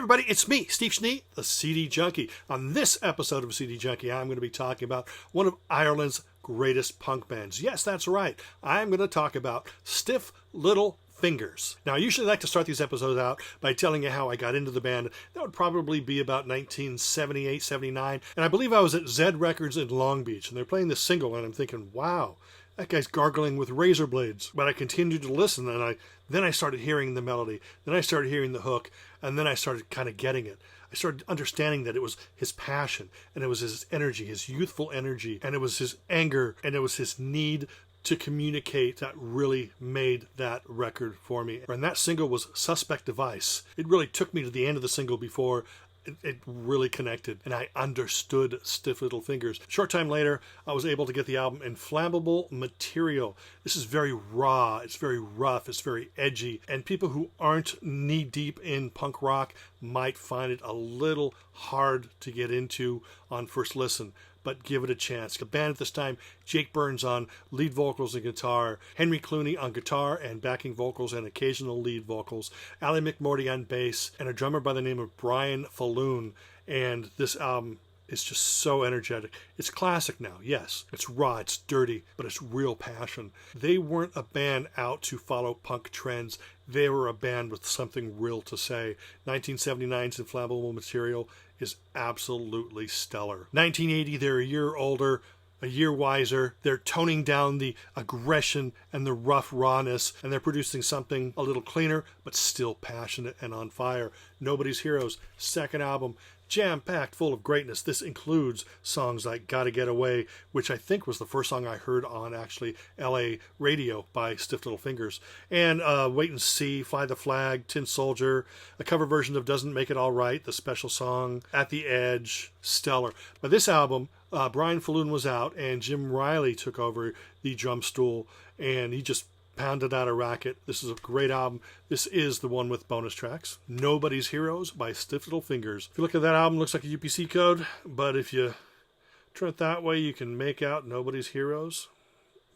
everybody, it's me, Steve Schnee, the CD Junkie. On this episode of CD Junkie, I'm going to be talking about one of Ireland's greatest punk bands. Yes, that's right. I'm going to talk about Stiff Little Fingers. Now, I usually like to start these episodes out by telling you how I got into the band. That would probably be about 1978, 79. And I believe I was at Zed Records in Long Beach, and they're playing this single, and I'm thinking, wow, that guy's gargling with razor blades. But I continued to listen, and then I started hearing the melody. Then I started hearing the hook, and then I started kind of getting it. I started understanding that it was his passion, and it was his energy, his youthful energy, and it was his anger, and it was his need to communicate that really made that record for me. And that single was Suspect Device. It really took me to the end of the single before it really connected, and I understood Stiff Little Fingers. A short time later, I was able to get the album Inflammable Material. This is very raw, it's very rough, it's very edgy, and people who aren't knee-deep in punk rock might find it a little hard to get into on first listen. But give it a chance. The band at this time, Jake Burns on lead vocals and guitar, Henry Clooney on guitar and backing vocals and occasional lead vocals, Ali McMorty on bass, and a drummer by the name of Brian Falloon. And this album is just so energetic. It's classic now, yes. It's raw, it's dirty, but it's real passion. They weren't a band out to follow punk trends. They were a band with something real to say. 1979's Inflammable Material is absolutely stellar. 1980, they're a year older, a year wiser. They're toning down the aggression and the rough rawness, and they're producing something a little cleaner, but still passionate and on fire. Nobody's Heroes, second album, jam-packed full of greatness. This includes songs like Gotta Get Away, which I think was the first song I heard on actually LA radio by Stiff Little Fingers, and Wait and See, Fly the Flag, Tin Soldier, a cover version of Doesn't Make It All Right, the special song, At the Edge, stellar. But this album, Brian Falloon was out, and Jim Riley took over the drum stool, and he just pounded out a racket. This is a great album. This is the one with bonus tracks. Nobody's Heroes by Stiff Little Fingers. If you look at that album, it looks like a UPC code, but if you turn it that way, you can make out Nobody's Heroes.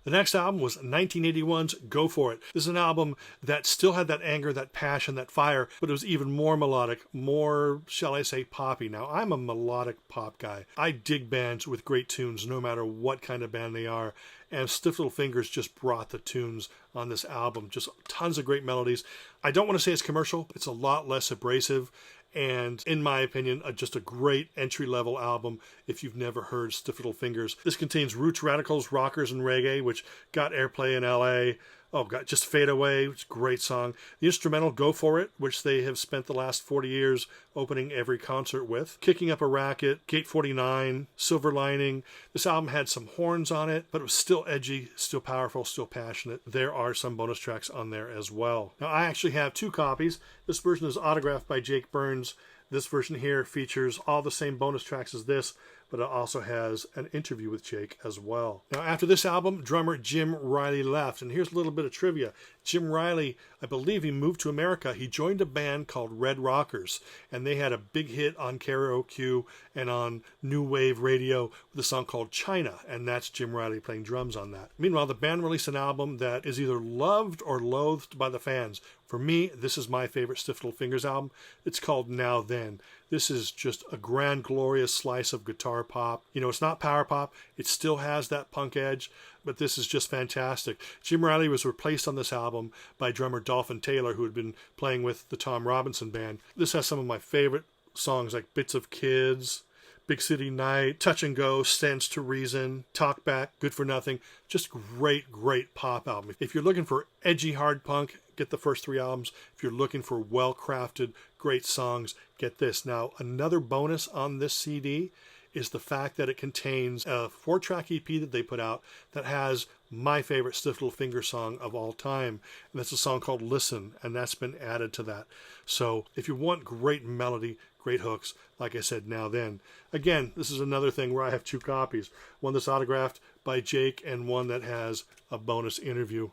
The next album was 1981's Go For It. This is an album that still had that anger, that passion, that fire, but it was even more melodic, more, shall I say, poppy. Now, I'm a melodic pop guy. I dig bands with great tunes, no matter what kind of band they are, and Stiff Little Fingers just brought the tunes on this album. Just tons of great melodies. I don't want to say it's commercial. It's a lot less abrasive, and in my opinion, just a great entry-level album if you've never heard Stiff Little Fingers. This contains roots, radicals, rockers, and reggae, which got airplay in LA. Oh, God, just Fade Away, it's a great song. The instrumental Go For It, which they have spent the last 40 years opening every concert with. Kicking Up a Racket, Gate 49, Silver Lining. This album had some horns on it, but it was still edgy, still powerful, still passionate. There are some bonus tracks on there as well. Now, I actually have two copies. This version is autographed by Jake Burns. This version here features all the same bonus tracks as this, but it also has an interview with Jake as well. Now, after this album, drummer Jim Riley left, and here's a little bit of trivia. Jim Riley, I believe he moved to America. He joined a band called Red Rockers, and they had a big hit on karaoke and on new wave radio with a song called China, and that's Jim Riley playing drums on that. Meanwhile, the band released an album that is either loved or loathed by the fans. For me, this is my favorite Stiff Little Fingers album. It's called Now Then. This is just a grand, glorious slice of guitar pop. You know, it's not power pop. It still has that punk edge, but this is just fantastic. Jim Riley was replaced on this album by drummer Dolphin Taylor, who had been playing with the Tom Robinson Band. This has some of my favorite songs like Bits of Kids, Big City Night, Touch and Go, Stands to Reason, Talk Back, Good for Nothing. Just great, great pop album. If you're looking for edgy hard punk, get the first three albums. If you're looking for well-crafted, great songs, get this. Now, another bonus on this CD is the fact that it contains a 4-track EP that they put out that has my favorite Stiff Little Finger song of all time. And that's a song called Listen, and that's been added to that. So if you want great melody, great hooks, like I said, Now Then. Again, this is another thing where I have two copies. One that's autographed by Jake and one that has a bonus interview,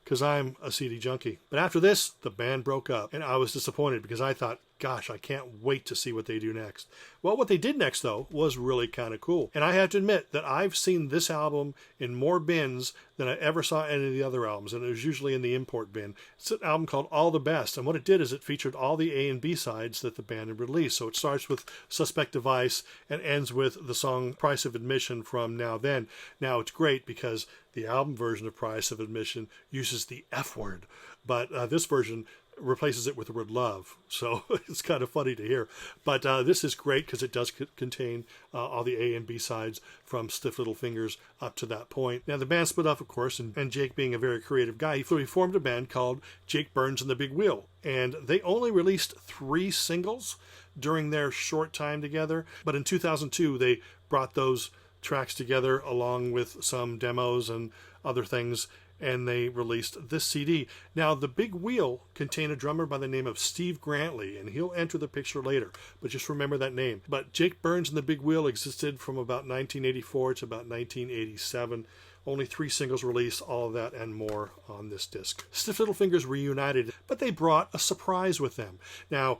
because I'm a CD junkie. But after this, the band broke up, and I was disappointed because I thought gosh, I can't wait to see what they do next. Well, what they did next, though, was really kind of cool. And I have to admit that I've seen this album in more bins than I ever saw any of the other albums, and it was usually in the import bin. It's an album called All the Best, and what it did is it featured all the A and B sides that the band had released. So it starts with Suspect Device and ends with the song Price of Admission from Now Then. Now, it's great because the album version of Price of Admission uses the F word, but this version replaces it with the word love. So it's kind of funny to hear. But this is great because it does contain all the A and B sides from Stiff Little Fingers up to that point. Now, the band split up, of course, and Jake, being a very creative guy, he formed a band called Jake Burns and the Big Wheel. And they only released 3 singles during their short time together. But in 2002, they brought those tracks together along with some demos and other things, and they released this CD. Now, the Big Wheel contained a drummer by the name of Steve Grantley, and he'll enter the picture later, but just remember that name. But Jake Burns and the Big Wheel existed from about 1984 to about 1987. Only 3 singles released, all of that and more on this disc. Stiff Little Fingers reunited, but they brought a surprise with them. Now,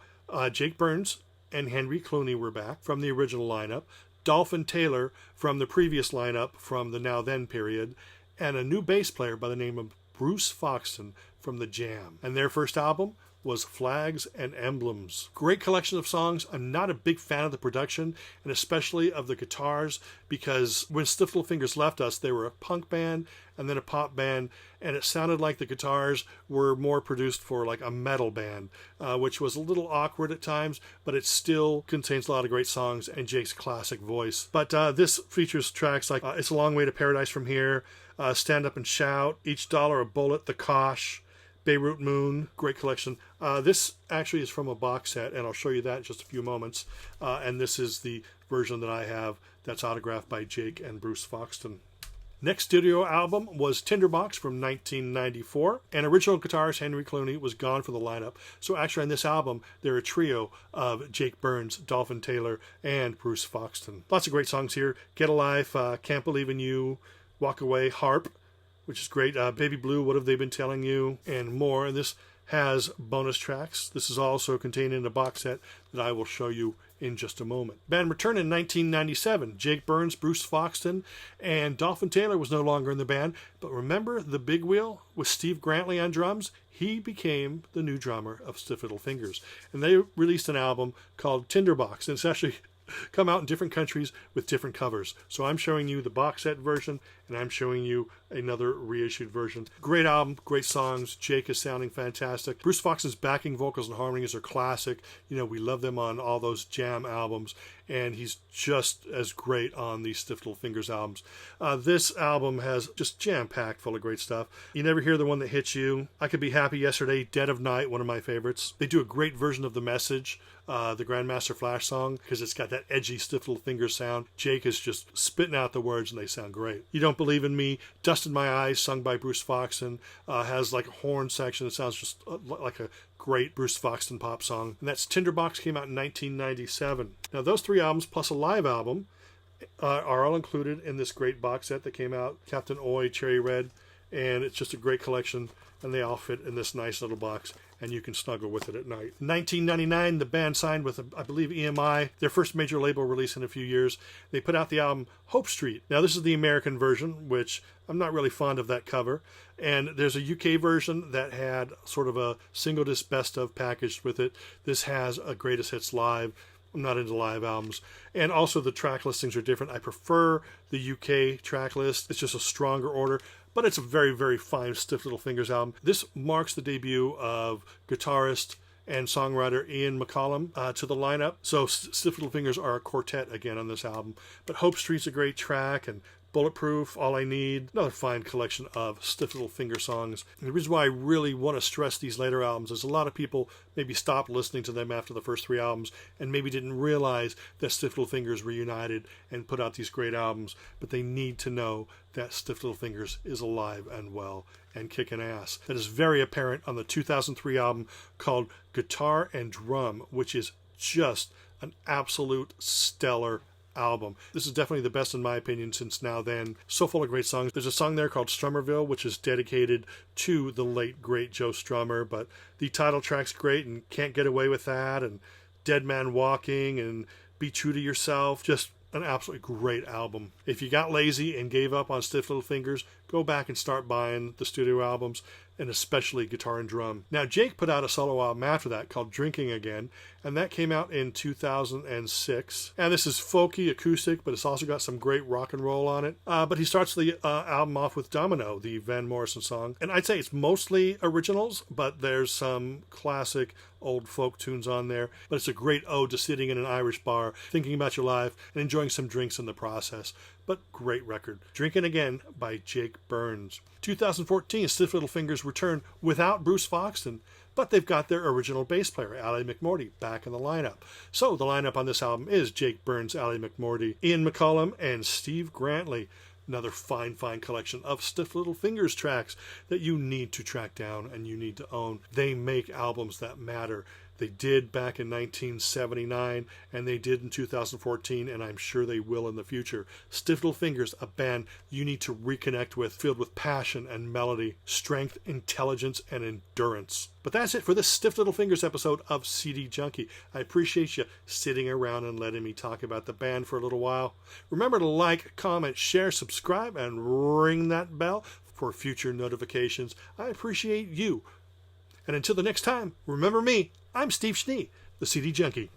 Jake Burns and Henry Clooney were back from the original lineup, Dolphin Taylor from the previous lineup from the Now Then period, and a new bass player by the name of Bruce Foxton from The Jam. And their first album was Flags and Emblems. Great collection of songs. I'm not a big fan of the production, and especially of the guitars, because when Stiff Little Fingers left us, they were a punk band and then a pop band, and it sounded like the guitars were more produced for like a metal band, which was a little awkward at times, but it still contains a lot of great songs and Jake's classic voice. But this features tracks like It's a Long Way to Paradise from Here, Stand Up and Shout, Each Dollar a Bullet, The Kosh, Beirut Moon, great collection. This actually is from a box set, and I'll show you that in just a few moments. And this is the version that I have that's autographed by Jake and Bruce Foxton. Next studio album was Tinderbox from 1994, and original guitarist Henry Clooney was gone for the lineup. So actually on this album, they're a trio of Jake Burns, Dolphin Taylor, and Bruce Foxton. Lots of great songs here. Get a Life, Can't Believe in You, Walk Away, Harp, which is great, Baby Blue, What Have They Been Telling You, and more. And this has bonus tracks. This is also contained in a box set that I will show you in just a moment. Band returned in 1997. Jake Burns, Bruce Foxton, and Dolphin Taylor was no longer in the band, but remember the Big Wheel with Steve Grantley on drums? He became the new drummer of Stiff Little Fingers. And they released an album called Tinderbox, and it's actually come out in different countries with different covers. So I'm showing you the box set version, and I'm showing you another reissued version. Great album, great songs. Jake is sounding fantastic. Bruce Foxton's backing vocals and harmonies are classic. You know, we love them on all those Jam albums, and he's just as great on these Stiff Little Fingers albums. This album has just jam-packed full of great stuff. You Never Hear the One That Hits You, I Could Be Happy Yesterday, Dead of Night, one of my favorites. They do a great version of The Message, the Grandmaster Flash song, because it's got that edgy Stiff Little Fingers sound. Jake is just spitting out the words, and they sound great. You Don't Believe in Me, Dust in My Eyes, sung by Bruce Foxton, has like a horn section that sounds just like a great Bruce Foxton pop song. And that's Tinderbox, came out in 1997. Now those 3 albums plus a live album are all included in this great box set that came out, Captain Oi, Cherry Red, and it's just a great collection, and they all fit in this nice little box, and you can snuggle with it at night. In 1999, the band signed with, I believe, EMI, their first major label release in a few years. They put out the album Hope Street. Now, this is the American version, which I'm not really fond of that cover, and there's a UK version that had sort of a single disc best of packaged with it. This has a Greatest Hits Live. I'm not into live albums. And also the track listings are different. I prefer the UK track list. It's just a stronger order, but it's a very, very fine Stiff Little Fingers album. This marks the debut of guitarist and songwriter Ian McCollum to the lineup. So Stiff Little Fingers are a quartet again on this album. But Hope Street's a great track, and Bulletproof, All I Need, another fine collection of Stiff Little Finger songs. And the reason why I really want to stress these later albums is a lot of people maybe stopped listening to them after the first 3 albums and maybe didn't realize that Stiff Little Fingers reunited and put out these great albums, but they need to know that Stiff Little Fingers is alive and well and kicking ass. That is very apparent on the 2003 album called Guitar and Drum, which is just an absolute stellar album. This is definitely the best in my opinion since Now Then. So full of great songs. There's a song there called Strummerville, which is dedicated to the late, great Joe Strummer, but the title track's great and Can't Get Away With That and Dead Man Walking and Be True to Yourself. Just an absolutely great album. If you got lazy and gave up on Stiff Little Fingers, go back and start buying the studio albums, and especially Guitar and Drum. Now, Jake put out a solo album after that called Drinking Again, and that came out in 2006. And this is folky, acoustic, but it's also got some great rock and roll on it. But he starts the album off with Domino, the Van Morrison song. And I'd say it's mostly originals, but there's some classic old folk tunes on there. But it's a great ode to sitting in an Irish bar, thinking about your life, and enjoying some drinks in the process. But great record. Drinking Again by Jake Burns. 2014, Stiff Little Fingers return without Bruce Foxton, but they've got their original bass player, Ally McMorty, back in the lineup. So the lineup on this album is Jake Burns, Ally McMorty, Ian McCullum, and Steve Grantley. Another fine collection of Stiff Little Fingers tracks that you need to track down and you need to own. They make albums that matter. They did back in 1979, and they did in 2014, and I'm sure they will in the future. Stiff Little Fingers, a band you need to reconnect with, filled with passion and melody, strength, intelligence, and endurance. But that's it for this Stiff Little Fingers episode of CD Junkie. I appreciate you sitting around and letting me talk about the band for a little while. Remember to like, comment, share, subscribe, and ring that bell for future notifications. I appreciate you. And until the next time, remember me, I'm Steve Schnee, the CD Junkie.